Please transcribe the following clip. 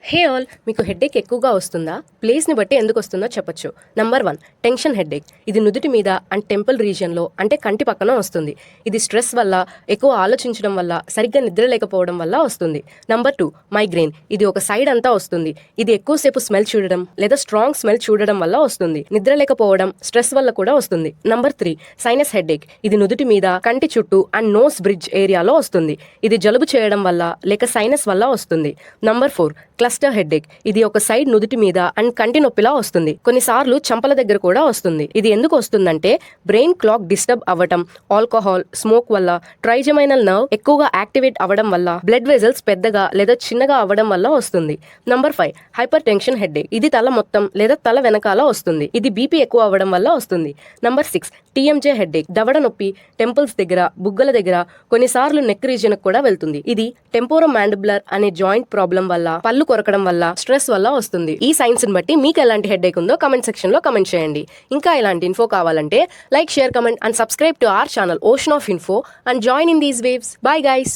Hey all, మీకు headache ఎక్కువగా వస్తుందా? ప్లేస్ని బట్టి ఎందుకు వస్తుందో చెప్పొచ్చు. Number 1, tension headache. ఇది నుదుటి మీద అండ్ టెంపుల్ రీజియన్లో అంటే కంటి పక్కన వస్తుంది. ఇది స్ట్రెస్ వల్ల, ఎక్కువ ఆలోచించడం వల్ల, సరిగ్గా నిద్ర లేకపోవడం వల్ల వస్తుంది. Number 2, migraine. ఇది ఒక సైడ్ అంతా వస్తుంది. ఇది ఎక్కువసేపు స్మెల్ చూడడం లేదా స్ట్రాంగ్ స్మెల్ చూడడం వల్ల వస్తుంది. నిద్ర లేకపోవడం, స్ట్రెస్ వల్ల కూడా వస్తుంది. Number 3, sinus headache. ఇది నుదుటి మీద, కంటి చుట్టూ అండ్ నోస్ బ్రిడ్జ్ ఏరియాలో వస్తుంది. ఇది జలుబు చేయడం వల్ల లేక సైనస్ వల్ల వస్తుంది. Number 4, cluster headache. ఇది ఒక సైడ్ నుదుటి మీద అండ్ కంటి నొప్పిలా వస్తుంది. కొన్నిసార్లు చంపల దగ్గర కూడా వస్తుంది. ఇది ఎందుకు వస్తుందంటే బ్రెయిన్ క్లాక్ డిస్టర్బ్ అవ్వటం, ఆల్కహాల్, స్మోక్ వల్ల, ట్రైజమైనల్ నర్వ్ ఎక్కువగా యాక్టివేట్ అవ్వడం వల్ల, బ్లడ్ వెజల్స్ పెద్దగా లేదా చిన్నగా అవ్వడం వల్ల వస్తుంది. Number 5, hyper tension headache. ఇది తల మొత్తం లేదా తల వెనకాల వస్తుంది. ఇది బీపీ ఎక్కువ అవ్వడం వల్ల వస్తుంది. Number 6, TMJ headache. దవడ నొప్పి, టెంపుల్స్ దగ్గర, బుగ్గల దగ్గర, కొన్నిసార్లు నెక్ రీజియన్ కూడా వెళ్తుంది. ఇది టెంపోరో మాండిబులర్ అనే జాయింట్ ప్రాబ్లం వల్ల, పళ్ళు కొరకడం వల్ల, స్ట్రెస్ వల్ల వస్తుంది. ఈ సైన్స్ ని బట్టి మీకు ఎలాంటి హెడ్ఏక్ ఉందో కమెంట్ సెక్షన్ లో కమెంట్ చేయండి. ఇంకా ఇలాంటి ఇన్ఫో కావాలంటే like, share, comment and subscribe to our channel ocean of info and join in these waves. Bye guys.